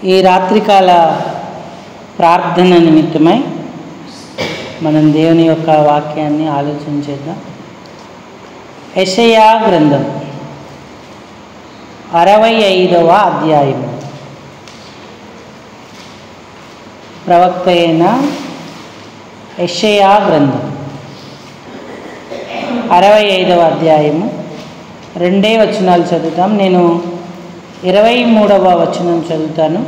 ఈ రాత్రికాల ప్రార్థన నిమిత్తమై మనం దేవుని యొక్క వాక్యాన్ని ఆలోచన చేద్దాం. యెషయా గ్రంథం 65వ అధ్యాయము. ప్రవక్త అయిన యెషయా గ్రంథం 65వ అధ్యాయము 2 వచనాలు చదువుతాం. నేను 23వ వచనం చదువుతాను.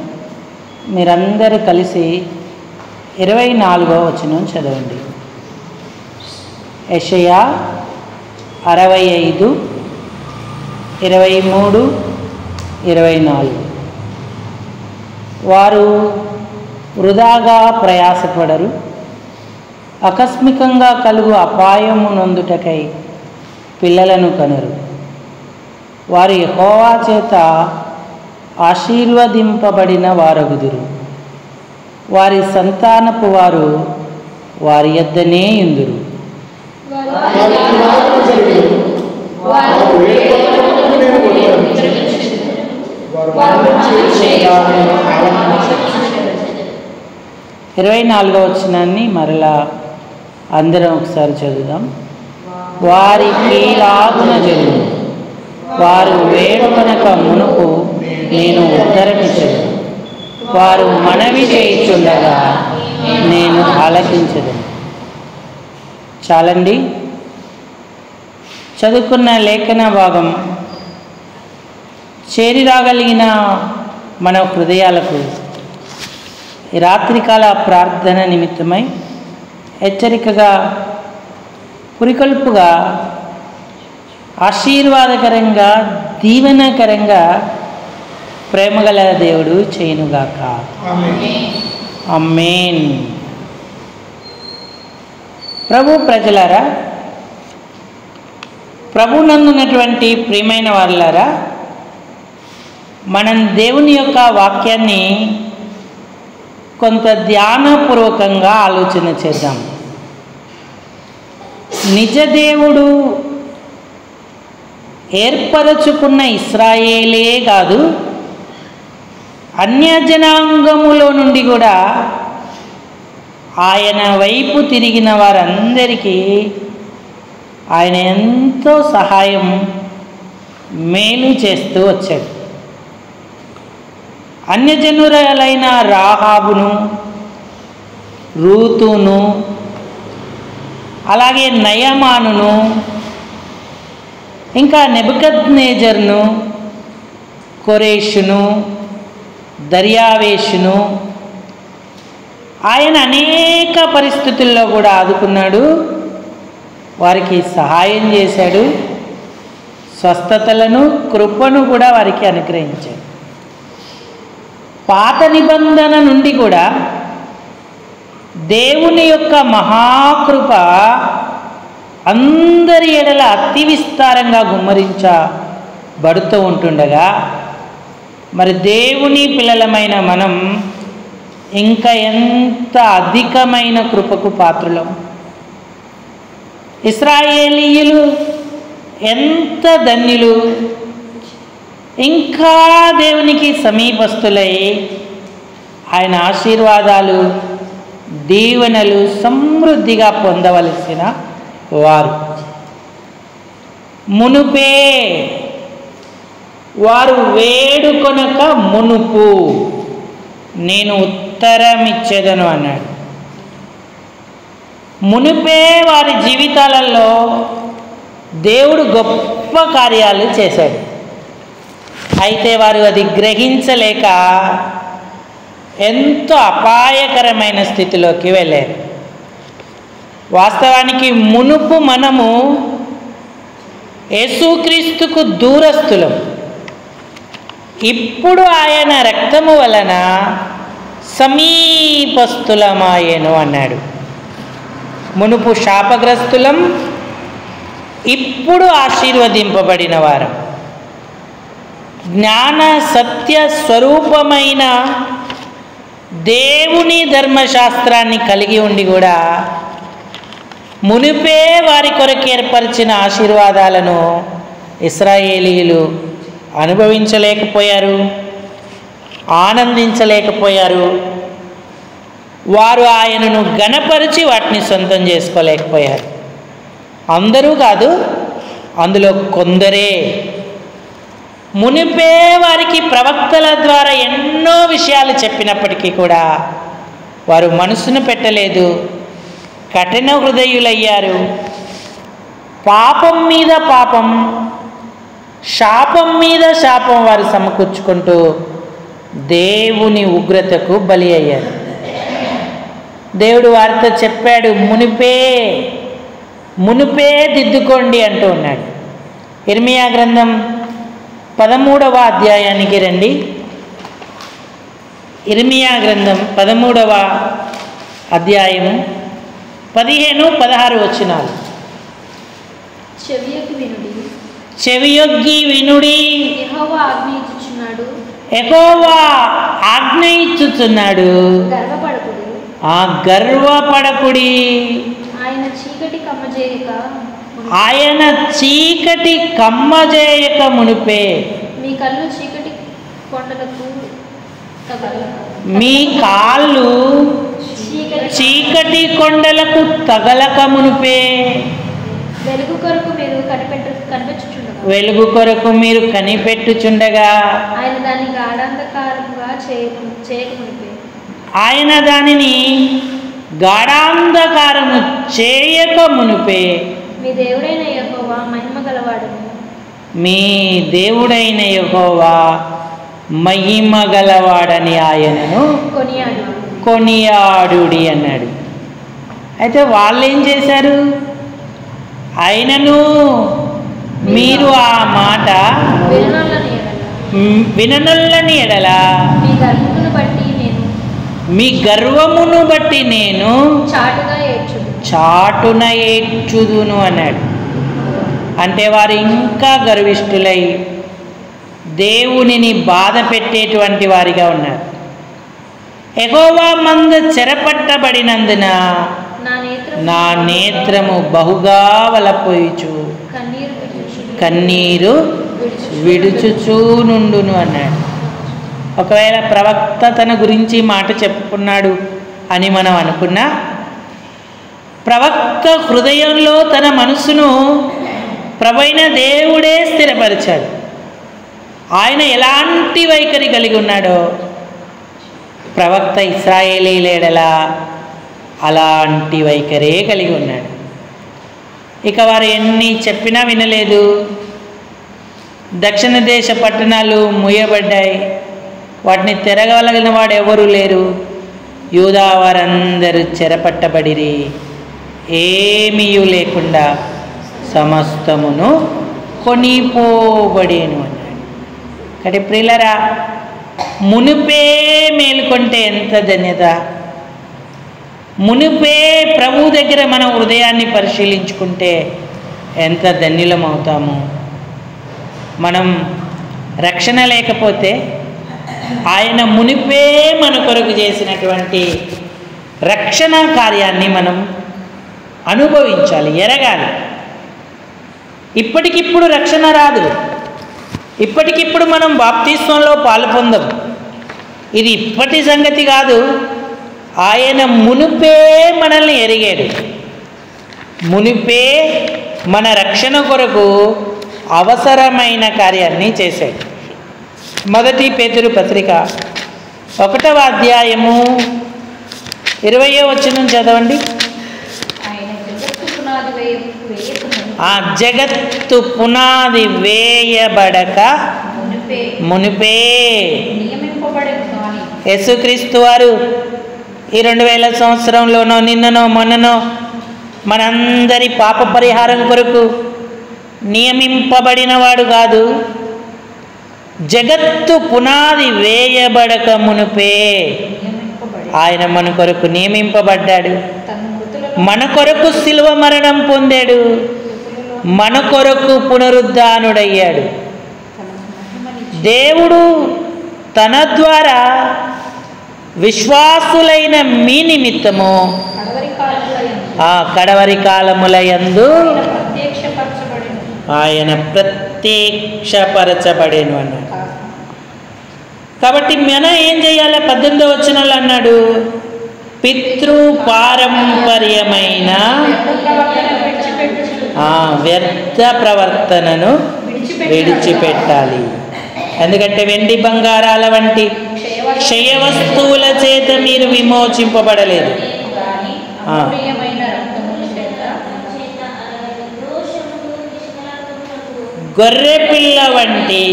మీరందరూ కలిసి 24వ వచనం చదవండి. యెషయా 65, 23, 24. వారు వృధాగా ప్రయాసపడరు, ఆకస్మికంగా కలుగు అపాయము నొందుటకై పిల్లలను కనరు. వారు యెహోవా చేత ఆశీర్వదింపబడిన వారగుదురు. వారి సంతానపు వారు వారి యొద్దనే యుందురు. ఇరవై 24వ వచనాన్ని మరలా అందరం ఒకసారి చదువుదాం. వారికి లాగున జరుగును, వారు వేడుకొనక మునుపు నేను ఉత్తరమిచ్చెదను. వారు మనవి చేయుచుండగా నేను ఆలకించెదను. చాలండి. చదువుకున్న లేఖన భాగం చేరి రాగలిగిన మన హృదయాలకు ఈ రాత్రికాల ప్రార్థన నిమిత్తమై హెచ్చరికగా, పురికొల్పుగా, ఆశీర్వాదకరంగా, దీవెనకరంగా ప్రేమగల దేవుడు చేయునుగాక. ఆమేన్. ప్రభు ప్రజలారా, ప్రభునందున్నటువంటి ప్రియమైన వారులారా, మనం దేవుని యొక్క వాక్యాన్ని కొంత ధ్యానపూర్వకంగా ఆలోచన చేద్దాం. నిజ దేవుడు ఏర్పరచుకున్న ఇశ్రాయేలే కాదు, అన్యజనాంగములో నుండి కూడా ఆయన వైపు తిరిగిన వారందరికీ ఆయన ఎంతో సహాయం, మేలు చేస్తూ వచ్చాడు. అన్యజనురాలైన రాహాబును, రూతును, అలాగే నయమానును, ఇంకా నెబుకద్నేజర్ను, కొరేషును, దర్యావేషును ఆయన అనేక పరిస్థితుల్లో కూడా ఆదుకున్నాడు. వారికి సహాయం చేశాడు. స్వస్థతలను, కృపను కూడా వారికి అనుగ్రహించాడు. పాత నిబంధన నుండి కూడా దేవుని యొక్క మహాకృప అందరి ఎడల అతి విస్తారంగా గుమ్మరించబడుతూ ఉంటుండగా, మరి దేవుని పిల్లలమైన మనం ఇంకా ఎంత అధికమైన కృపకు పాత్రులం. ఇశ్రాయేలీయులు ఎంత ధన్యులు. ఇంకా దేవునికి సమీపస్తులై ఆయన ఆశీర్వాదాలు, దీవెనలు సమృద్ధిగా పొందవలసిన వారు. మునుపే, వారు వేడుకొనక మునుపు నేను ఉత్తరమిచ్చేదను అన్నాడు. మునుపే వారి జీవితాలలో దేవుడు గొప్ప కార్యాలు చేశాడు. అయితే వారు అది గ్రహించలేక ఎంతో అపాయకరమైన స్థితిలోకి వెళ్ళారు. వాస్తవానికి మునుపు మనము యేసుక్రీస్తుకు దూరస్తులం. ఇప్పుడు ఆయన రక్తము వలన సమీపస్థులమాయెను అన్నాడు. మునుపు శాపగ్రస్తులం, ఇప్పుడు ఆశీర్వదింపబడిన వారం. జ్ఞాన సత్య స్వరూపమైన దేవుని ధర్మశాస్త్రాన్ని కలిగి ఉండి కూడా మునిపే వారి కొరకు ఏర్పరిచిన ఆశీర్వాదాలను ఇశ్రాయేలీయులు అనుభవించలేకపోయారు. ఆనందించలేకపోయారు. వారు ఆయనను ఘనపరిచి వాటిని సొంతం చేసుకోలేకపోయారు. అందరూ కాదు, అందులో కొందరే. మునిపే వారికి ప్రవక్తల ద్వారా ఎన్నో విషయాలు చెప్పినప్పటికీ కూడా వారు మనసును పెట్టలేదు, కఠిన హృదయులయ్యారు. పాపం మీద పాపం, శాపం మీద శాపం వారు సమకూర్చుకుంటూ దేవుని ఉగ్రతకు బలి అయ్యారు. దేవుడు వారితో చెప్పాడు, మునిపే దిద్దుకోండి అంటూ ఉన్నాడు. ఇర్మియా గ్రంథం 13వ అధ్యాయానికి రండి. ఇర్మియా గ్రంథం 13వ అధ్యాయము 15-16 వచనాలు. చెవియొగ్గి వినుడి, యెహోవా ఆజ్ఞ ఇచ్చుచున్నాడు, గర్వపడకుడి. ఆయన చీకటి కమ్మజేయక మునిపే మీ కాళ్ళు చీకటి కొండలకు తగలక మునిపే వెలుగు కొరకు మీరు కనిపెట్టుచుండగా ఆయన దానిని గాఢాంధకారము చేయక మునిపే మీ దేవుడైన యెహోవా మహిమ గలవాడని ఆయనను కొనియాడుడి అన్నాడు. అయితే వాళ్ళు ఏం చేశారు? ఆయనను మీరు ఆ మాట విననొల్లని ఎడల మీ గర్వమును బట్టి నేను చాటున ఏడ్చుదును అన్నాడు. అంటే వారు ఇంకా గర్విష్ఠులై దేవునిని బాధ పెట్టేటువంటి వారిగా ఉన్నారు. యెహోవా మంద చెరపట్టబడినందున నా నేత్రము బహుగా వలపోయిచు కన్నీరు విడుచుచూ నుండును అన్నాడు. ఒకవేళ ప్రవక్త తన గురించి మాట చెప్పుకున్నాడు అని మనం అనుకున్నా, ప్రవక్త హృదయంలో తన మనసును ప్రభువైన దేవుడే స్థిరపరిచాడు. ఆయన ఎలాంటి వైఖరి కలిగి ఉన్నాడో ప్రవక్త ఇశ్రాయేలీయుల ఎడల అలాంటి వైఖరే కలిగి ఉన్నాడు. ఇక వారు ఎన్ని చెప్పినా వినలేదు. దక్షిణ దేశ పట్టణాలు మూయబడ్డాయి, వాటిని తెరగలిగిన వాడు ఎవరూ లేరు. యూదా వారందరూ చెరపట్టబడిరి, ఏమీ లేకుండా సమస్తమును కొనిపోబడేను అన్నాడు. కాబట్టి ప్రియులారా, మునిపే మేలుకొంటే ఎంత ధన్యత! మునిపే ప్రభు దగ్గర మన హృదయాన్ని పరిశీలించుకుంటే ఎంత ధన్యులం అవుతాము. మనం రక్షణ లేకపోతే ఆయన మునిపే మన కొరకు చేసినటువంటి రక్షణ కార్యాన్ని మనం అనుభవించాలి, ఎరగాలి. ఇప్పటికిప్పుడు రక్షణ రాదు, ఇప్పటికిప్పుడు మనం బాప్తిస్మంలో పాలు పొందం. ఇది ఇప్పటి సంగతి కాదు. ఆయన మునిపే మనల్ని ఎరిగాడు, మునిపే మన రక్షణ కొరకు అవసరమైన కార్యాన్ని చేశాడు. మొదటి పేతురు పత్రిక 1వ అధ్యాయము 20వ వచనం చదవండి. ఆ జగత్తు పునాది వేయబడక మునిపే యేసుక్రీస్తు వారు ఈ 2000 సంవత్సరంలోనో నిన్ననో మొన్ననో మనందరి పాప పరిహారం కొరకు నియమింపబడినవాడు కాదు. జగత్తు పునాది వేయబడక మునిపే ఆయన మన కొరకు నియమింపబడ్డాడు, మన కొరకు శిలువ మరణం పొందాడు, మన కొరకు పునరుద్ధానుడయ్యాడు. దేవుడు తన ద్వారా విశ్వాసులైన మీ నిమిత్తము ఆ కడవరి కాలములయందు ఆయన ప్రత్యక్షపరచబడేను అన్నాడు. కాబట్టి మనం ఏం చేయాలి? 18వ వచనంలో అన్నాడు, పితృపారంపర్యమైన వ్యర్థ ప్రవర్తనను విడిచిపెట్టాలి. ఎందుకంటే వెండి బంగారాల వంటి క్షయ వస్తువుల చేత మీరు విమోచింపబడలేదు, గొర్రె పిల్ల వంటి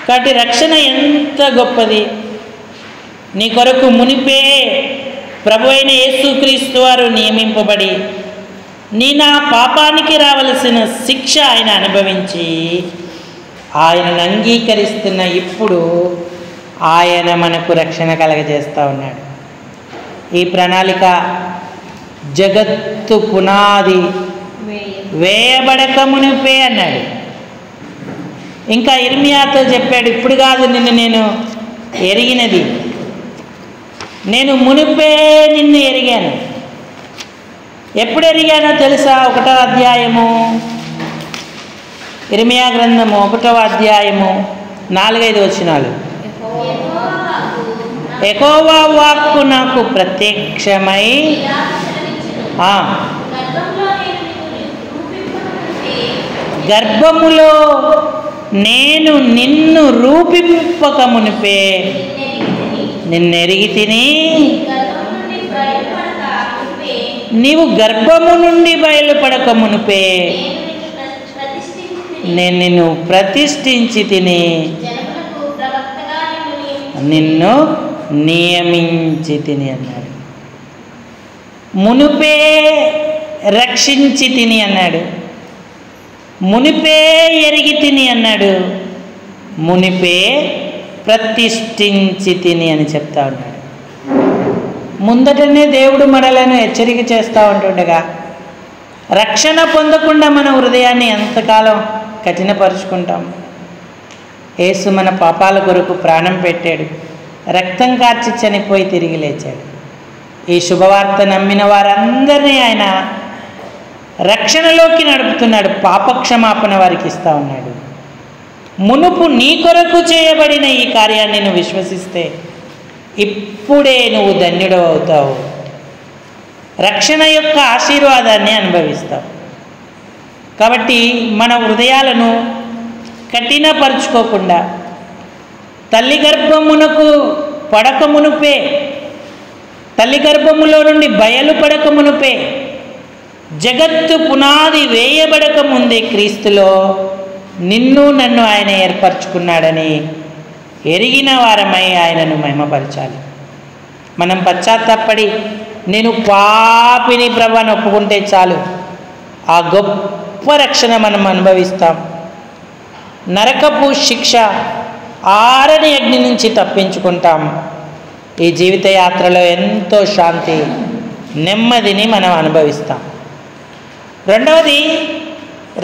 కాబట్టి రక్షణ ఎంత గొప్పది. నీ కొరకు మునిపే ప్రభు అయిన యేసుక్రీస్తు వారు నియమింపబడి నా పాపానికి రావలసిన శిక్ష ఆయన అనుభవించి ఆయనను అంగీకరిస్తున్న ఇప్పుడు ఆయన మనకు రక్షణ కలగజేస్తూ ఉన్నాడు. ఈ ప్రణాళిక జగత్తు పునాది వేయబడక మునిపే అన్నాడు. ఇంకా ఇర్మియాతో చెప్పాడు, ఇప్పుడు కాదు నిన్ను నేను ఎరిగినది, నేను మునిపే నిన్ను ఎరిగాను. ఎప్పుడు ఎరిగానో తెలుసా? 1వ అధ్యాయము ఇర్మియా గ్రంథము 1వ అధ్యాయము 4-5 వచనాలు. యెహోవా వాక్కు నాకు ప్రత్యక్షమై గర్భములో నేను నిన్ను రూపింపక మునిపే నిన్నెరిగి తిని, నీవు గర్భము నుండి బయలుపడక మునిపే నేను నిన్ను ప్రతిష్ఠించి తిని నిన్ను నియమించి తిని అన్నాడు. మునిపే రక్షించి తిని అన్నాడు, మునిపే ఎరిగి తిని అన్నాడు, మునిపే ప్రతిష్ఠించి తిని అని చెప్తా ఉన్నాడు. ముందటనే దేవుడు మనలను హెచ్చరిక చేస్తూ ఉంటుండగా రక్షణ పొందకుండా మన హృదయాన్ని ఎంతకాలం కఠినపరుచుకుంటాం? యేసు మన పాపాల కొరకు ప్రాణం పెట్టాడు, రక్తం కార్చి చనిపోయి తిరిగి లేచాడు. ఈ శుభవార్త నమ్మిన వారందరినీ ఆయన రక్షణలోకి నడుపుతున్నాడు, పాపక్షమాపణ వారికి ఇస్తూ ఉన్నాడు. మునుపు నీ కొరకు చేయబడిన ఈ కార్యాన్ని నువ్వు విశ్వసిస్తే ఇప్పుడే నువ్వు ధన్యుడు అవుతావు, రక్షణ యొక్క ఆశీర్వాదాన్ని అనుభవిస్తావు. కాబట్టి మన హృదయాలను కఠినపరుచుకోకుండా తల్లి గర్భమునకు పడక మునుపే, తల్లి గర్భములో నుండి బయలుపడక మునుపే, జగత్తు పునాది వేయబడక ముందే క్రీస్తులో నిన్ను నన్ను ఆయన ఏర్పరచుకున్నాడని ఎరిగిన వారమై ఆయనను మహిమపరచాలి. మనం పశ్చాత్తాపడి నేను పాపిని ప్రభువుని ఒప్పుకుంటే చాలు, ఆ గొప్ప రక్షణ మనం అనుభవిస్తాం. నరకపు శిక్ష, ఆరని అగ్ని నుంచి తప్పించుకుంటాం. ఈ జీవిత యాత్రలో ఎంతో శాంతి, నెమ్మదిని మనం అనుభవిస్తాం. రెండవది,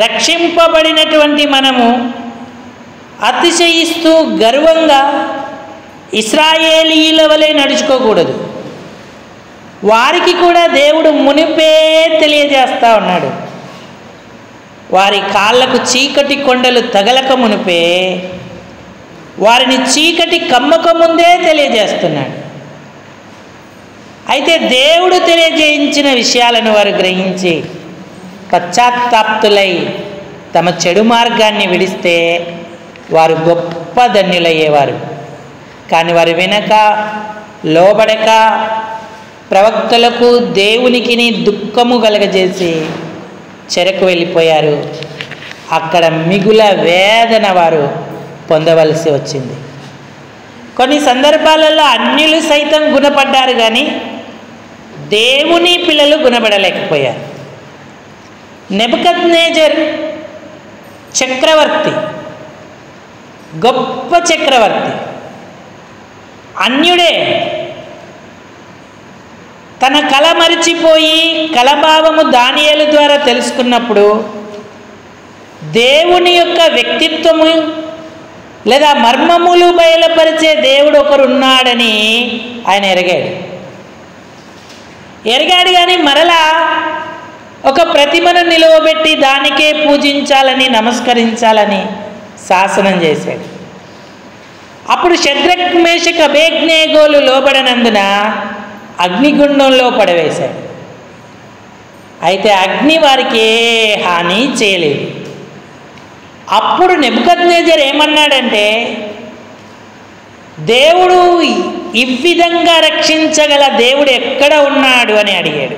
రక్షింపబడినటువంటి మనము అతిశయిస్తూ గర్వంగా ఇశ్రాయేలీయుల వలె నడుచుకోకూడదు. వారికి కూడా దేవుడు మునిపే తెలియజేస్తూ ఉన్నాడు. వారి కాళ్ళకు చీకటి కొండలు తగలక మునిపే, వారిని చీకటి కమ్మక ముందే తెలియజేస్తున్నాడు. అయితే దేవుడు తెలియజేయించిన విషయాలను వారు గ్రహించి పశ్చాత్తాప్తులై తమ చెడు మార్గాన్ని విడిస్తే వారు గొప్ప ధన్యులయ్యేవారు. కానీ వారు వినక, లోబడక, ప్రవక్తలకు దేవునికిని దుఃఖము కలగజేసి చెరకు వెళ్ళిపోయారు. అక్కడ మిగుల వేదన వారు పొందవలసి వచ్చింది. కొన్ని సందర్భాలలో అన్యులు సైతం గుణపడ్డారు, కానీ దేవుని పిల్లలు గుణపడలేకపోయారు. నెబుకద్నెజర్ చక్రవర్తి, గొప్ప చక్రవర్తి, అన్యుడే. తన కళ మరిచిపోయి కళభావము దానియేలు ద్వారా తెలుసుకున్నప్పుడు దేవుని యొక్క వ్యక్తిత్వము లేదా మర్మములు బయలుపరిచే దేవుడు ఒకరున్నాడని ఆయన ఎరిగాడు. కానీ మరలా ఒక ప్రతిమను నిలువబెట్టి దానికే పూజించాలని, నమస్కరించాలని శాసనం చేశాడు. అప్పుడు షద్రక్ మేషక్ అబేద్నెగోలు లోబడనందున అగ్నిగుండంలో పడవేశాడు. అయితే అగ్ని వారికి ఏ హాని చేయలేదు. అప్పుడు నెబుకద్నెజర్ ఏమన్నాడంటే, దేవుడు ఈ విధంగా రక్షించగల దేవుడు ఎక్కడ ఉన్నాడు అని అడిగాడు.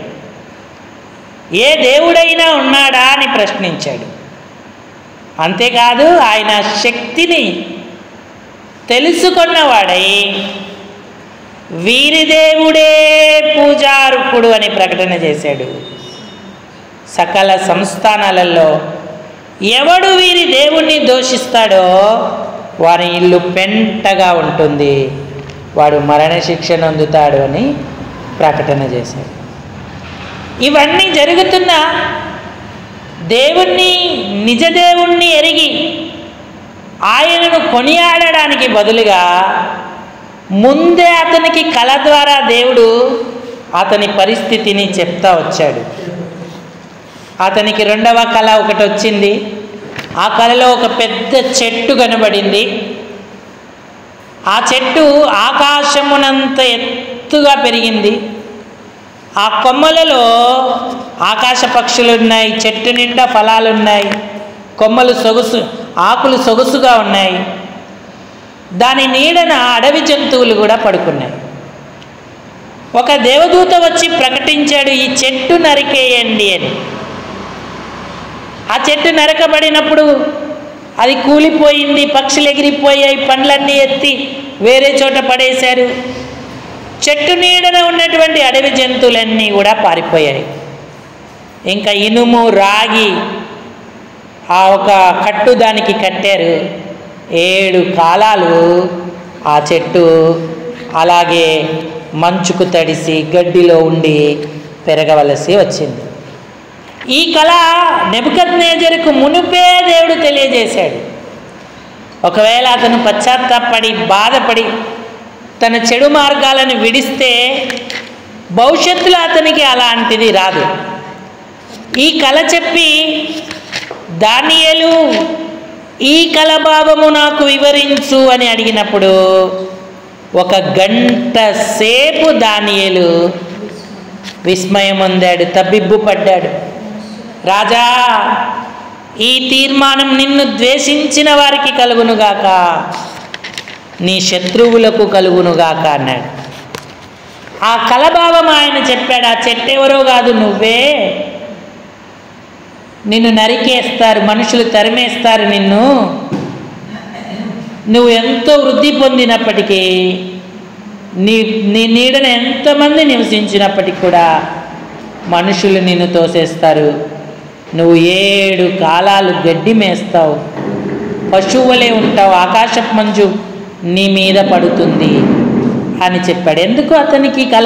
ఏ దేవుడైనా ఉన్నాడా అని ప్రశ్నించాడు. అంతేకాదు, ఆయన శక్తిని తెలుసుకున్నవాడై వీరి దేవుడే పూజార్హుడు అని ప్రకటన చేశాడు. సకల సంస్థానాలలో ఎవడు వీరి దేవుణ్ణి దూషిస్తాడో వారి ఇల్లు పెంటగా ఉంటుంది, వాడు మరణశిక్ష నొందుతాడు అని ప్రకటన చేశాడు. ఇవన్నీ జరుగుతున్న దేవుణ్ణి, నిజదేవుణ్ణి ఎరిగి ఆయనను కొనియాడడానికి బదులుగా ముందే అతనికి కళ ద్వారా దేవుడు అతని పరిస్థితిని చెప్తా వచ్చాడు. అతనికి రెండవ కళ ఒకటి వచ్చింది. ఆ కళలో ఒక పెద్ద చెట్టు కనబడింది. ఆ చెట్టు ఆకాశమునంత ఎత్తుగా పెరిగింది. ఆ కొమ్మలలో ఆకాశ పక్షులు ఉన్నాయి, చెట్టు నిండా ఫలాలు ఉన్నాయి, కొమ్మలు సొగసు, ఆకులు సొగసుగా ఉన్నాయి. దాని నీడన అడవి జంతువులు కూడా పడుకున్నాయి. ఒక దేవదూత వచ్చి ప్రకటించాడు, ఈ చెట్టు నరికేయండి అని. ఆ చెట్టు నరకబడినప్పుడు అది కూలిపోయింది, పక్షులు ఎగిరిపోయాయి, పండ్లన్నీ ఎత్తి వేరే చోట పడేశారు. చెట్టు నీడన ఉన్నటువంటి అడవి జంతువులన్నీ కూడా పారిపోయాయి. ఇంకా ఇనుము, రాగి ఆ ఒక కట్టు దానికి కట్టారు. 7 కాలాలు ఆ చెట్టు అలాగే మంచుకు తడిసి గడ్డిలో ఉండి పెరగవలసి వచ్చింది. ఈ కళ నెబుకద్నెజరుకు మునుపే దేవుడు తెలియజేశాడు. ఒకవేళ అతను పశ్చాత్తాపడి బాధపడి తన చెడు మార్గాలను విడిస్తే భవిష్యత్తులో అతనికి అలాంటిది రాదు. ఈ కళ చెప్పి, దానియేలు ఈ కళ భావము నాకు వివరించు అని అడిగినప్పుడు 1 గంట సేపు దానియేలు విస్మయం పొందాడు, తబ్బిబ్బు పడ్డాడు. రాజా, ఈ తీర్మానం నిన్ను ద్వేషించిన వారికి కలుగునుగాక, నీ శత్రువులకు కలుగునుగాక అన్నాడు. ఆ కలభావం ఆయన చెప్పాడు. ఆ చెట్టు ఎవరో కాదు, నువ్వే. నిన్ను నరికేస్తారు, మనుషులు తరిమేస్తారు నిన్ను. నువ్వు ఎంతో వృద్ధి పొందినప్పటికీ, నీ నీడను ఎంతమంది నివసించినప్పటికీ కూడా మనుషులు నిన్ను తోసేస్తారు. నువ్వు 7 కాలాలు గడ్డి మేస్తావు, పశువులే ఉంటావు, ఆకాశపు మంచు నీ మీద పడుతుంది అని చెప్పాడు. ఎందుకు అతనికి కళ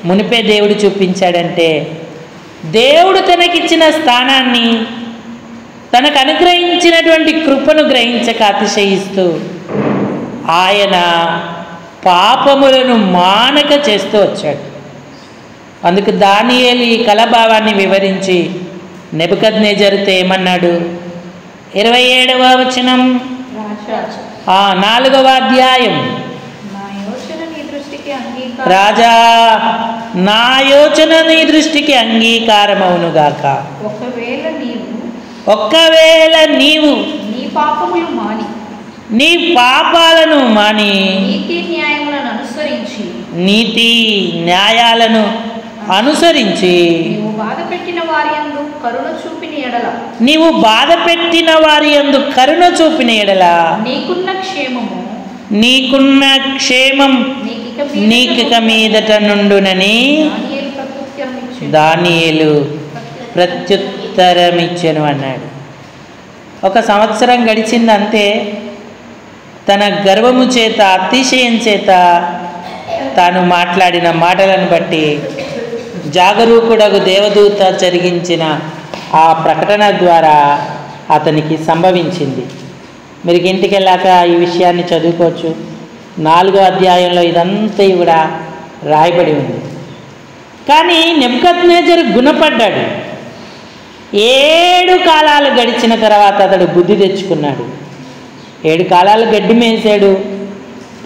మునిపే దేవుడు చూపించాడంటే, దేవుడు తనకిచ్చిన స్థానాన్ని, తనకు అనుగ్రహించినటువంటి కృపను గ్రహించక అతిశయిస్తూ ఆయన పాపములను మానక చేస్తూ వచ్చాడు. అందుకు దానియేలు ఈ కళాభావాన్ని వివరించి నెబుకద్నెజరుతో ఏమన్నాడు? 27వ వచనం, 4వ అధ్యాయం. రాజా, నా యోచన నీ దృష్టికి అంగీకారమవునుగాక. ఒకవేళ నీవు నీ పాపాలను మాని నీతి న్యాయాలను అనుసరించి నీవు బాధ పెట్టిన వారి యందు కరుణ చూపిన ఎడల నీకున్న క్షేమం నీకిక మీదట నుండునని దానియేలు ప్రత్యుత్తరమిచ్చెను అన్నాడు. 1 సంవత్సరం గడిచింది అంతే. తన గర్వము చేత, అతిశయం చేత తాను మాట్లాడిన మాటలను బట్టి జాగరూకుడగు దేవదూత జరిగించిన ఆ ప్రకటన ద్వారా అతనికి సంభవించింది. మీరు ఇంటికి వెళ్ళాక ఈ విషయాన్ని చదువుకోవచ్చు. 4వ అధ్యాయంలో ఇదంతా కూడా రాయబడి ఉంది. కానీ నెబుకద్నెజరు గుణపడ్డాడు. 7 కాలాలు గడిచిన తర్వాత అతడు బుద్ధి తెచ్చుకున్నాడు. 7 కాలాలు గడ్డి మేసాడు,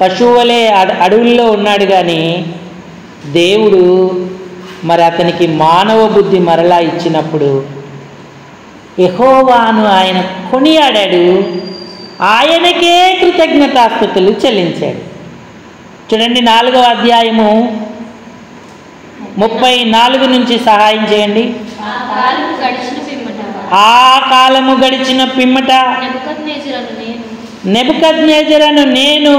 పశువులే అడవుల్లో ఉన్నాడు. కానీ దేవుడు మరి అతనికి మానవ బుద్ధి మరలా ఇచ్చినప్పుడు యెహోవాను ఆయన కొనియాడాడు, ఆయనకే కృతజ్ఞతాస్తుతులు చెల్లించాడు. చూడండి 4వ అధ్యాయము 34 నుంచి సహాయం చేయండి. ఆ కాలము గడిచిన పిమ్మట నెబుకద్నెజరును నేను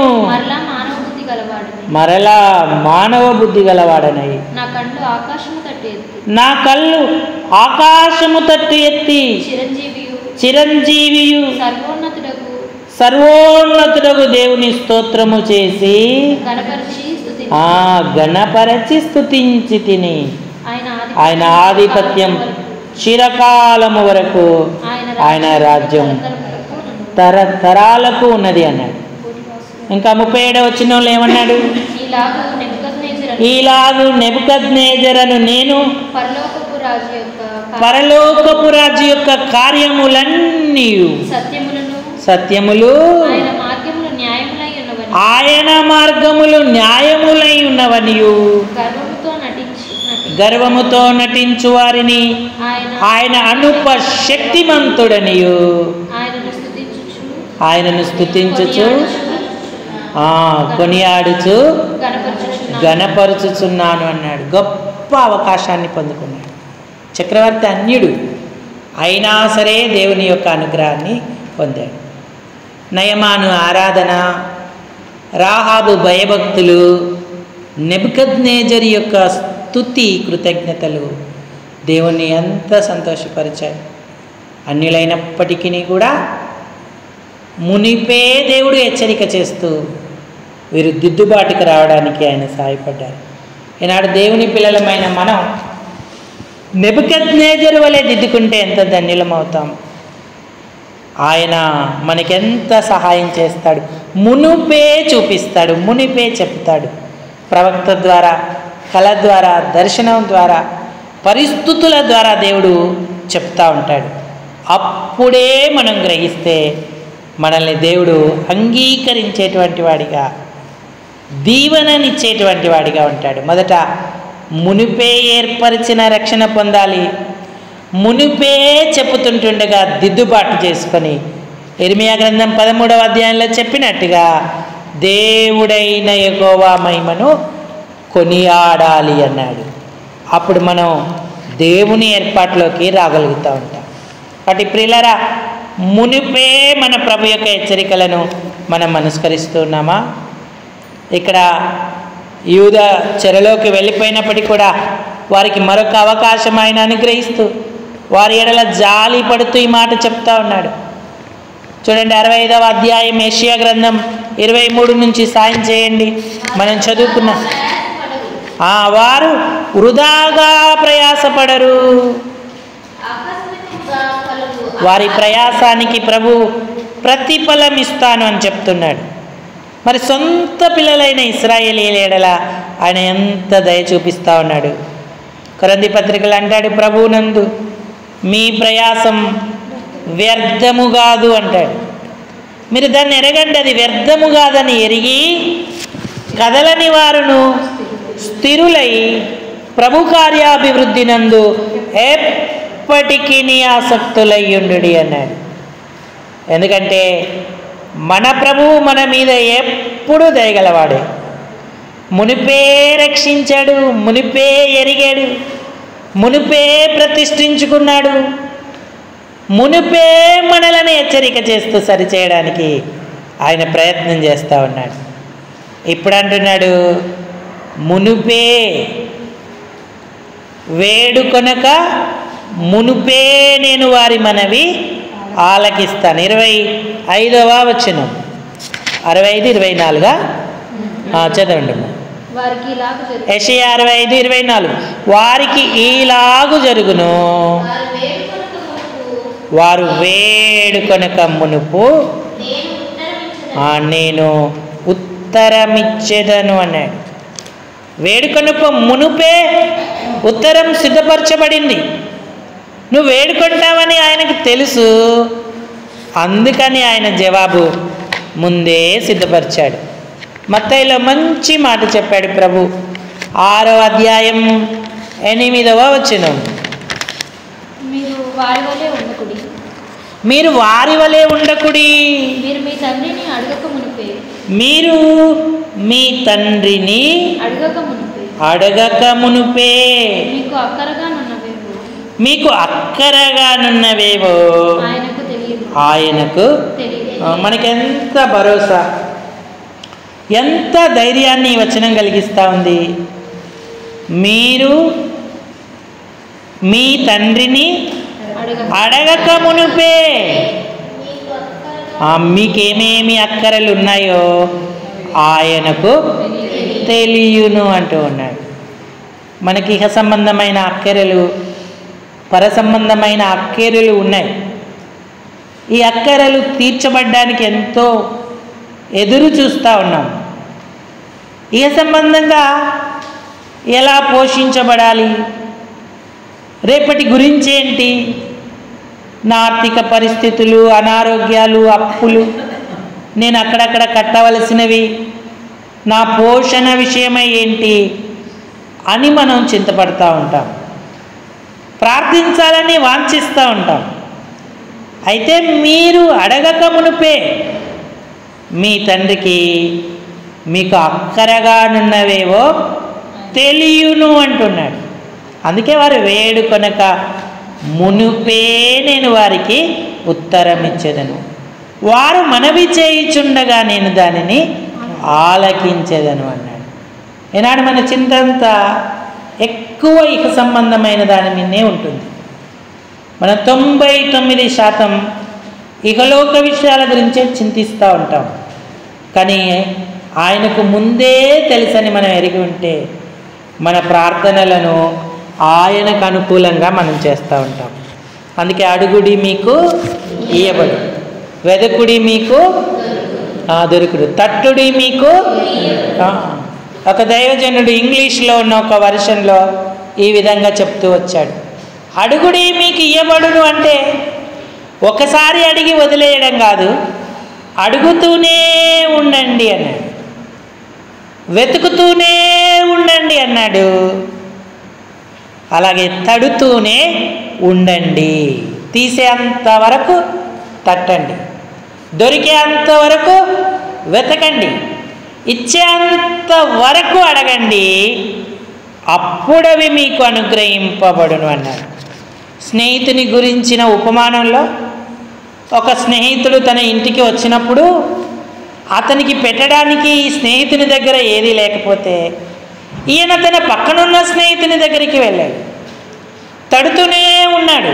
మరలా మానవ బుద్ధి గలవాడనై నా కళ్ళు ఆకాశము తట్టు ఎత్తి చిరంజీవియు సర్వోన్నతుడగు దేవుని స్తోత్రము చేసి గణపరచి స్తుతించి తిని ఆయన ఆధిపత్యం చిరకాలము వరకు, ఆయన రాజ్యం తరతరాలకు ఉన్నది అన్నాడు. ఇంకా 37వ వచనంలో ఏమన్నాడు? ఈలాగు నెబుకద్నెజరును నేను పరలోకపు రాజు యొక్క కార్యములన్నీ సత్యములు ఆయన మార్గములు న్యాయములై ఉన్నవనియు గర్వముతో నటించు వారిని ఆయన అనుపశక్తిమంతుడనియు ఆయనను స్తుతించుచు కొనియాడుచు గణపరుచుచున్నాను అన్నాడు. గొప్ప అవకాశాన్ని పొందుకున్నాడు. చక్రవర్తి అన్యుడు అయినా సరే దేవుని యొక్క అనుగ్రహాన్ని పొందాడు. నయమాను ఆరాధన, రాహాబు భయభక్తులు, నెబుకద్నెజరు యొక్క స్తుతి కృతజ్ఞతలు దేవుణ్ణి ఎంత సంతోషపరిచాయి. అన్యులైనప్పటికీ కూడా మునిపే దేవుడు హెచ్చరిక చేస్తూ వీరు దిద్దుబాటుకు రావడానికి ఆయన సహాయపడ్డారు. ఈనాడు దేవుని పిల్లలమైన మనం నెబుకద్నెజరు వలె దిద్దుకుంటే ఎంత ధన్యులమవుతాం. ఆయన మనకెంత సహాయం చేస్తాడు, మునుపే చూపిస్తాడు, మునిపే చెప్తాడు. ప్రవక్త ద్వారా, కళ ద్వారా, దర్శనం ద్వారా, పరిస్థితుల ద్వారా దేవుడు చెప్తా ఉంటాడు. అప్పుడే మనం గ్రహిస్తే మనల్ని దేవుడు అంగీకరించేటువంటి వాడిగా, దీవెననిచ్చేటువంటి వాడిగా ఉంటాడు. మొదట మునిపే ఏర్పరిచిన రక్షణ పొందాలి. మునిపే చెప్పుతుంటుండగా దిద్దుబాటు చేసుకొని ఇర్మియా గ్రంథం 13వ అధ్యాయంలో చెప్పినట్టుగా దేవుడైన యెహోవా మహిమను కొనియాడాలి అన్నాడు. అప్పుడు మనం దేవుని ఏర్పాటులోకి రాగలుగుతూ ఉంటాం. కాబట్టి ప్రియులారా, మునిపే మన ప్రభు యొక్క హెచ్చరికలను మనం అనుసరిస్తున్నామా? ఇక్కడ యూద చెరలోకి వెళ్ళిపోయినప్పటికీ కూడా వారికి మరొక అవకాశం ఆయన అనుగ్రహిస్తూ వారి ఎడల జాలి పడుతూ ఈ మాట చెప్తా ఉన్నాడు. చూడండి 65వ అధ్యాయం యెషయా గ్రంథం 23 నుంచి సాయం చేయండి. మనం చదువుకున్నాం. వారు వృధాగా ప్రయాసపడరు, వారి ప్రయాసానికి ప్రభు ప్రతిఫలం ఇస్తాను అని చెప్తున్నాడు. మరి సొంత పిల్లలైన ఇశ్రాయేలీయుల ఎడల ఆయన ఎంత దయ చూపిస్తూ ఉన్నాడు. కొరింథీ పత్రికలు అంటాడు, ప్రభువునందు మీ ప్రయాసం వ్యర్థము కాదు అంటాడు. మీరు దాన్ని ఎరగండి, అది వ్యర్థము కాదని ఎరిగి కదలని వారును స్థిరులై ప్రభు కార్యాభివృద్ధి నందు ఎప్పటికీ ఆసక్తులయ్యుండుడి అన్నాడు. ఎందుకంటే మన ప్రభువు మన మీద ఎప్పుడు దయగలవాడే. మునిపే రక్షించాడు, మునిపే ఎరిగాడు, మునిపే ప్రతిష్ఠించుకున్నాడు, మునిపే మనలను హెచ్చరిక చేస్తూ సరిచేయడానికి ఆయన ప్రయత్నం చేస్తూ ఉన్నాడు. ఇప్పుడు అంటున్నాడు, మునిపే వేడుకొనక మునిపే నేను వారి మనవి ఆలకిస్తాను. 25వ వచనం, 65, 24 చదవండి. యెషయా 65, 24 వారికి ఈలాగు జరుగును, వారు వేడుకొనక మునుపు నేను ఉత్తరమిచ్చేదను అన్నాడు. వేడుకొనక మునుపే ఉత్తరం సిద్ధపరచబడింది. నువ్వు వేడుకుంటావని ఆయనకు తెలుసు. అందుకని ఆయన జవాబు ముందే సిద్ధపరిచాడు. మత్తయిలో మంచి మాట చెప్పాడు ప్రభు. 6వ అధ్యాయం 8వ వచనం, మీరు వారి వలె ఉండకుడి, మీరు వారి వలె ఉండకుడి, మీరు మీ తండ్రిని అడగక మునిపే, మీరు మీ తండ్రిని అడగక మునుపే మీకు అక్కరగానున్నవేవో మీకు అక్కరగానున్నవేవో ఆయనకు తెలియదు. మనకెంత భరోసా, ఎంత ధైర్యాన్ని ఈ వచనం కలిగిస్తూ ఉంది. మీరు మీ తండ్రిని అడగక మునుపే మీకేమేమి అక్కరలు ఉన్నాయో ఆయనకు తెలియను అంటూ ఉన్నాడు. మనకి ఇహ సంబంధమైన అక్కరలు, పర సంబంధమైన అక్కరలు ఉన్నాయి. ఈ అక్కరలు తీర్చబడ్డానికి ఎంతో ఎదురు చూస్తూ ఉన్నాం. ఇహ సంబంధంగా ఎలా పోషించబడాలి, రేపటి గురించి ఏంటి, నా ఆర్థిక పరిస్థితులు, అనారోగ్యాలు, అప్పులు, నేను అక్కడక్కడ కట్టవలసినవి, నా పోషణ విషయమై ఏంటి అని మనం చింతపడుతూ ఉంటాం, ప్రార్థించాలని వాంఛిస్తూ ఉంటాం. అయితే మీరు అడగక మునుపే మీ తండ్రికి మీకు అక్కరగానున్నవేవో తెలియను అంటున్నాడు. అందుకే వారు వేడుకొనక మునుపే నేను వారికి ఉత్తరం ఇచ్చేదను, వారు మనవి చేయుచుండగా నేను దానిని ఆలకించేదను అన్నాడు. ఈనాడు మన చింత అంతా ఎక్కువ ఇహ సంబంధమైన దాని మీదనే ఉంటుంది. మనం 99% ఇహలోక విషయాల గురించే చింతిస్తూ ఉంటాం. కానీ ఆయనకు ముందే తెలుసని మనం ఎరిగి ఉంటే మన ప్రార్థనలను ఆయనకు అనుకూలంగా మనం చేస్తూ ఉంటాం. అందుకే అడుగుడి మీకు ఇయ్యబడు, వెదకుడి మీకు దొరుకుడు, తట్టుడి మీకు. ఒక దైవజనుడు ఇంగ్లీష్లో ఉన్న ఒక వర్షన్లో ఈ విధంగా చెప్తూ వచ్చాడు, అడుగుడి మీకు ఇయ్యబడును అంటే ఒకసారి అడిగి వదిలేయడం కాదు, అడుగుతూనే ఉండండి అన్నాడు, వెతుకుతూనే ఉండండి అన్నాడు, అలాగే తడుతూనే ఉండండి, తీసేంత వరకు తట్టండి, దొరికేంత వరకు వెతకండి, ఇచ్చేంత వరకు అడగండి, అప్పుడవి మీకు అనుగ్రహింపబడును అన్నాడు. స్నేహితుని గురించిన ఉపమానంలో ఒక స్నేహితుడు తన ఇంటికి వచ్చినప్పుడు అతనికి పెట్టడానికి ఈ స్నేహితుని దగ్గర ఏదీ లేకపోతే ఈయన తన పక్కనున్న స్నేహితుని దగ్గరికి వెళ్ళాడు, తడుతూనే ఉన్నాడు.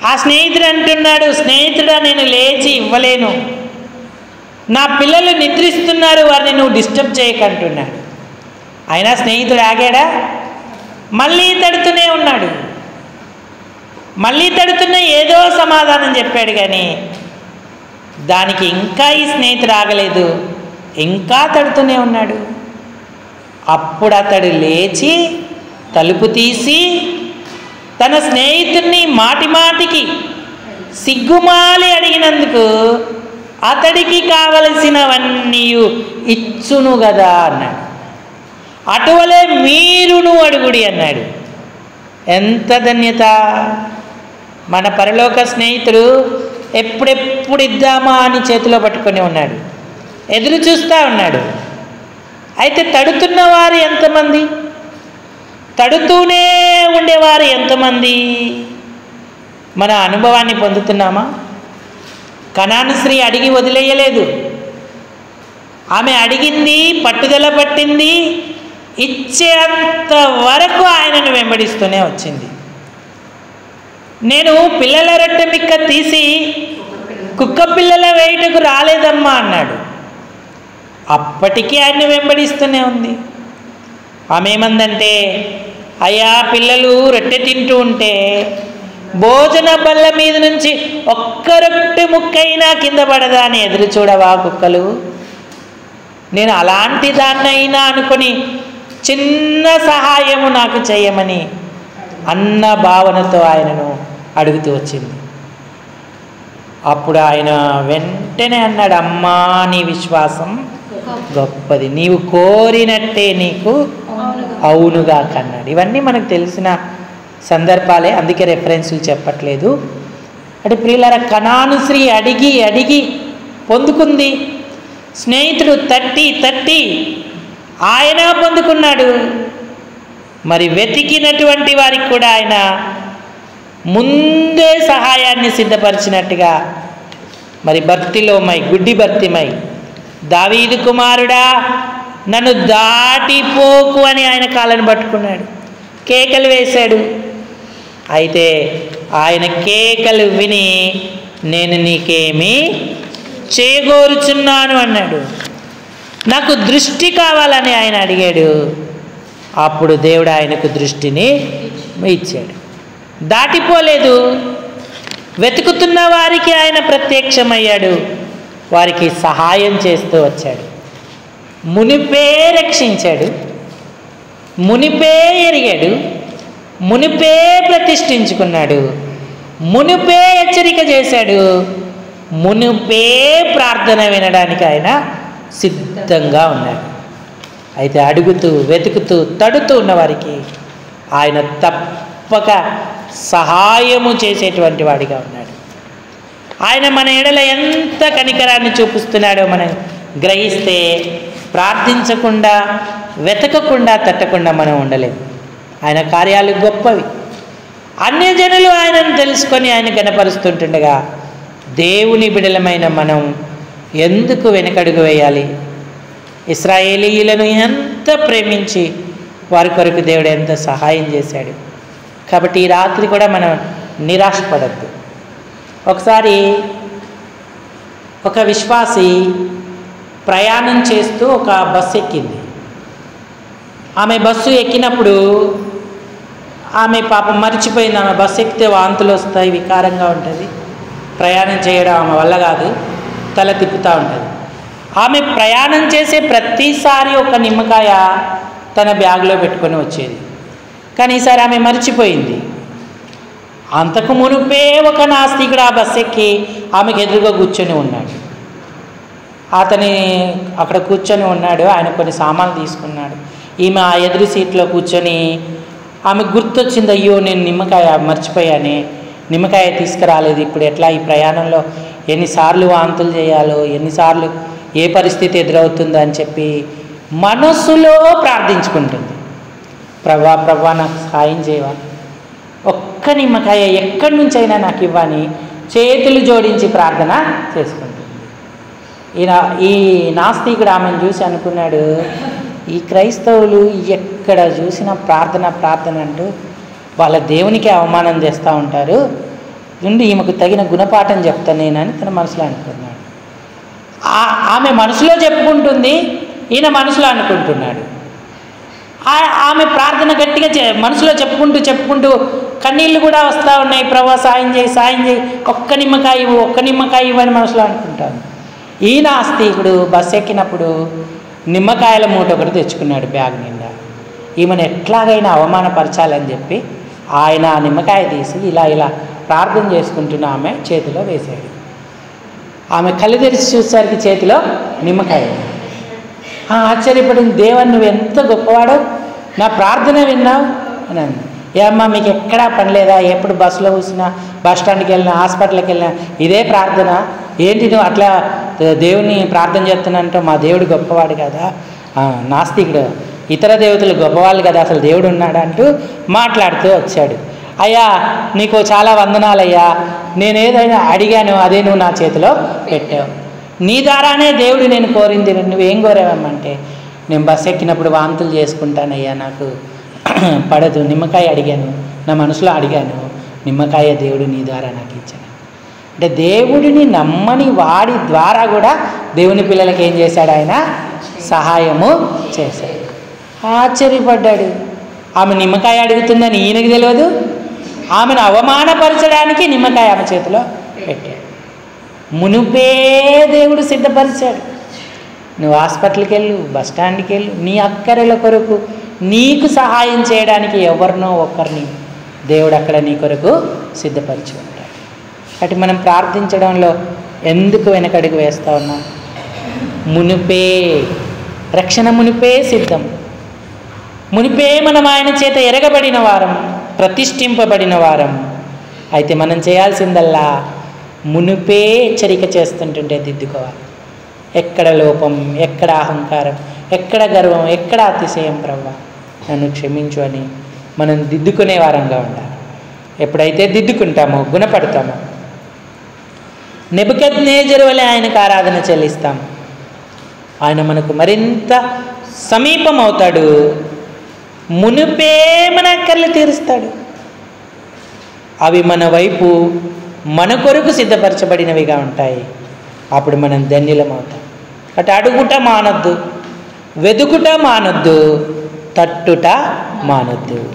ఆ స్నేహితుడు అంటున్నాడు, స్నేహితుడా నేను లేచి ఇవ్వలేను, నా పిల్లలు నిద్రిస్తున్నారు, వారిని నువ్వు డిస్టర్బ్ చేయకంటున్నాడు. అయినా స్నేహితుడు ఆగాడా? మళ్ళీ తడుతూనే ఉన్నాడు, మళ్ళీ తడుతున్న ఏదో సమాధానం చెప్పాడు. కానీ దానికి ఇంకా ఈ స్నేహితుడు ఆగలేదు, ఇంకా తడుతూనే ఉన్నాడు. అప్పుడు అతడు లేచి తలుపు తీసి తన స్నేహితుడిని మాటి మాటికి సిగ్గుమాలి అడిగినందుకు అతడికి కావలసినవన్నీ ఇచ్చును కదా అన్నాడు. అటువలే మీరును అడుగుడి అన్నాడు. ఎంత ధన్యత! మన పరలోక స్నేహితుడు ఎప్పుడెప్పుడు ఇద్దామా అని చేతిలో పట్టుకొని ఉన్నాడు, ఎదురు చూస్తూ ఉన్నాడు. అయితే తడుతున్న వారు ఎంతమంది, తడుతూనే ఉండేవారు ఎంతమంది? మన అనుభవాన్ని పొందుతున్నామా? కనాను స్త్రీ అడిగి వదిలేయలేదు, ఆమె అడిగింది, పట్టుదల పట్టింది, ఇచ్చేంత వరకు ఆయనను వెంబడిస్తూనే వచ్చింది. నేను పిల్లల రొట్టె మిక్క తీసి కుక్క పిల్లల వేయుటకు రాలేదమ్మా అన్నాడు. అప్పటికీ ఆయన్ని వెంబడిస్తూనే ఉంది. ఆమె ఏమందంటే, అయ్యా పిల్లలు రొట్టె తింటూ ఉంటే భోజన బల్ల మీద నుంచి ఒక్క రొట్టె ముక్కైనా కింద పడదా అని ఎదురు చూడవా కుక్కలు? నేను అలాంటి దాన్నైనా అనుకొని చిన్న సహాయము నాకు చేయమని అన్న భావనతో ఆయనను అడుగుతూ వచ్చింది. అప్పుడు ఆయన వెంటనే అన్నాడు, అమ్మా నీ విశ్వాసం గొప్పది, నీవు కోరినట్టే నీకు అవునుగా కన్నాడు. ఇవన్నీ మనకు తెలిసిన సందర్భాలే, అందుకే రెఫరెన్సులు చెప్పట్లేదు. అంటే ప్రియులారా, కనాను స్త్రీ అడిగి అడిగి పొందుకుంది. స్నేహితుడు తట్టి ఆయన పొందుకున్నాడు. మరి వెతికినటువంటి వారికి కూడా ఆయన ముందే సహాయాన్ని సిద్ధపరిచినట్టుగా, మరి భర్తిలోమై గుడ్డి భర్తిమై, దావీదు కుమారుడా నన్ను దాటిపోకు అని ఆయన కాళ్ళను పట్టుకున్నాడు, కేకలు వేశాడు. అయితే ఆయన కేకలు విని నేను నీకేమీ చేగోరుచున్నాను అన్నాడు. నాకు దృష్టి కావాలని ఆయన అడిగాడు. అప్పుడు దేవుడు ఆయనకు దృష్టిని ఇచ్చాడు. దాటిపోలేదు, వెతుకుతున్న వారికి ఆయన ప్రత్యక్షమయ్యాడు, వారికి సహాయం చేస్తూ వచ్చాడు. మునిపే రక్షించాడు, మునిపే ఎరిగాడు, మునిపే ప్రతిష్ఠించుకున్నాడు, మునిపే హెచ్చరిక చేశాడు, మునిపే ప్రార్థన వినడానికి ఆయన సిద్ధంగా ఉన్నాడు. అయితే అడుగుతూ వెతుకుతూ తడుతూ ఉన్నవారికి ఆయన తప్పక సహాయము చేసేటువంటి వాడిగా ఉన్నాడు. ఆయన మన ఎడల ఎంత కనికరాన్ని చూపిస్తున్నాడో మనం గ్రహిస్తే ప్రార్థించకుండా వెతకకుండా తట్టకుండా మనం ఉండలేము. ఆయన కార్యాలు గొప్పవి. అన్యజనులు ఆయనను తెలుసుకొని ఆయన గణపరుస్తుంటుండగా దేవుని బిడలమైన మనం ఎందుకు వెనకడుగు వేయాలి? ఇశ్రాయేలీయులను ఎంత ప్రేమించి వారి కొరకు దేవుడు ఎంత సహాయం చేశాడు. కాబట్టి ఈ రాత్రి కూడా మనం నిరాశపడద్దు. ఒకసారి ఒక విశ్వాసి ప్రయాణం చేస్తూ ఒక బస్సు ఎక్కింది. ఆమె బస్సు ఎక్కినప్పుడు ఆమె పాపం మర్చిపోయింది. ఆమె బస్సు ఎక్కితే వాంతులు వస్తాయి, వికారంగా ఉంటుంది, ప్రయాణం చేయడం ఆమె వల్ల కాదు, తల తిప్పుతూ ఉంటుంది. ఆమె ప్రయాణం చేసే ప్రతిసారి ఒక నిమ్మకాయ తన బ్యాగ్లో పెట్టుకొని వచ్చేది. కానీ ఈసారి ఆమె మర్చిపోయింది. అంతకు మునుపే ఒక నాస్తికుడు ఆ బస్సు ఎక్కి ఆమెకు ఎదురుగా కూర్చొని ఉన్నాడు. అతని అక్కడ కూర్చొని ఉన్నాడు. ఆయన కొన్ని సామాన్లు తీసుకున్నాడు. ఈమె ఆ ఎదురు సీట్లో కూర్చొని ఆమె గుర్తొచ్చింది, అయ్యో నేను నిమ్మకాయ మర్చిపోయానే, నిమ్మకాయ తీసుకురాలేదు, ఇప్పుడు ఎట్లా ఈ ప్రయాణంలో ఎన్నిసార్లు వాంతులు చేయాలో, ఎన్నిసార్లు ఏ పరిస్థితి ఎదురవుతుందో అని చెప్పి మనస్సులో ప్రార్థించుకుంటుంది. ప్రభా నాకు సహాయం చేయవా, ఒక్క నిమ్మకాయ ఎక్కడి నుంచైనా నాకు ఇవ్వని చేతులు జోడించి ప్రార్థన చేసుకుంటుంది. ఈ నాస్తికుడు ఆమెను చూసి అనుకున్నాడు, ఈ క్రైస్తవులు ఎక్కడ చూసినా ప్రార్థన అంటూ వాళ్ళ దేవునికి అవమానం చేస్తూ ఉంటారు, నుండి ఈమెకు తగిన గుణపాఠం చెప్తాను నేనని తన మనసులో అనుకున్నాడు. ఆమె మనసులో చెప్పుకుంటుంది, ఈయన మనసులో అనుకుంటున్నాడు. ఆమె ప్రార్థన గట్టిగా మనసులో చెప్పుకుంటూ కన్నీళ్ళు కూడా వస్తూ ఉన్నాయి, ప్రభా సాయం చేయి, ఒక్క నిమ్మకాయ ఇవ్వని మనసులో అనుకుంటాను. ఈ నాస్తికుడు బస్సు ఎక్కినప్పుడు నిమ్మకాయల మూట ఒకటి తెచ్చుకున్నాడు బ్యాగ్ నిండా. ఈమెను ఎట్లాగైనా అవమానపరచాలని చెప్పి ఆయన ఆ నిమ్మకాయ తీసి ఇలా ప్రార్థన చేసుకుంటున్న ఆమె చేతిలో వేశాడు. ఆమె కళ్ళు తెరిచి చూసేసరికి చేతిలో నిమ్మకాయ. ఆశ్చర్యపడింది, దేవా నువ్వు ఎంత గొప్పవాడో, నా ప్రార్థన విన్నావు అని అంది. ఏమ్మా మీకు ఎక్కడా పని లేదా, ఎప్పుడు బస్సులో కూర్చున్నా, బస్ స్టాండ్కి వెళ్ళినా, హాస్పిటల్కి వెళ్ళినా ఇదే ప్రార్థన, ఏంటి నువ్వు అట్లా దేవుని ప్రార్థన చేస్తున్నానంటే, మా దేవుడు గొప్పవాడు కదా, నాస్తికుడు, ఇతర దేవతలు గొప్పవాళ్ళు కదా, అసలు దేవుడు ఉన్నాడు అంటూ మాట్లాడుతూ వచ్చాడు. అయ్యా నీకు చాలా వందనాలయ్యా, నేను ఏదైనా అడిగాను అదే నువ్వు నా చేతిలో పెట్టావు, నీ ద్వారానే దేవుడు నేను కోరింది, నువ్వేం కోరావమ్మంటే నేను బస్సు ఎక్కినప్పుడు వాంతులు చేసుకుంటానయ్యా, నాకు పడదు, నిమ్మకాయ అడిగాను, నా మనసులో అడిగాను, నిమ్మకాయ దేవుడు నీ ద్వారా నాకు ఇచ్చాను. అంటే దేవుడిని నమ్మని వాడి ద్వారా కూడా దేవుని పిల్లలకి ఏం చేశాడు, ఆయన సహాయము చేశాడు. ఆశ్చర్యపడ్డాడు. ఆమె నిమ్మకాయ అడుగుతుందని ఈయనకి తెలియదు, ఆమెను అవమానపరచడానికి నిమ్మకాయ ఆమె చేతిలో పెట్టాడు. మునుపే దేవుడు సిద్ధపరిచాడు. నువ్వు హాస్పిటల్కి వెళ్ళు, బస్ స్టాండ్కి వెళ్ళు, నీ అక్కరల కొరకు నీకు సహాయం చేయడానికి ఎవరినో ఒకరిని దేవుడు అక్కడ నీ కొరకు సిద్ధపరిచి ఉంటాడు. కాబట్టి మనం ప్రార్థించడంలో ఎందుకు వెనకడుగు వేస్తూ ఉన్నాం? మునిపే, రక్షణ మునిపే సిద్ధం. మునిపే మనం ఆయన చేత ఎరగబడిన వారం, ప్రతిష్ఠింపబడిన వారం. అయితే మనం చేయాల్సిందల్లా మునిపే హెచ్చరిక చేస్తుంటుంటే దిద్దుకోవాలి. ఎక్కడ లోపం, ఎక్కడ అహంకారం, ఎక్కడ గర్వం, ఎక్కడ అతిశయం, ప్రభువా నన్ను క్షమించు అని మనం దిద్దుకునే వారంగా ఉండాలి. ఎప్పుడైతే దిద్దుకుంటామో, గుణపడతామో, నెబుకద్నెజరు వలె ఆయనకు ఆరాధన చెల్లిస్తాం. ఆయన మనకు మరింత సమీపం అవుతాడు. మునిపే మన అక్కర్లు తీరుస్తాడు. అవి మన వైపు, మన కొరకు సిద్ధపరచబడినవిగా ఉంటాయి. అప్పుడు మనం ధన్యులమవుతాం. అటు అడుగుట మానొద్దు, వెదుకుట మానొద్దు, తట్టుట మానొద్దు.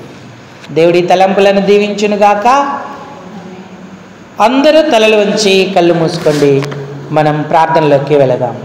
దేవుడి తలంపులను దీవించునుగాక. అందరూ తలలు వంచి కళ్ళు మూసుకోండి. మనం ప్రార్థనలోకి వెళదాం.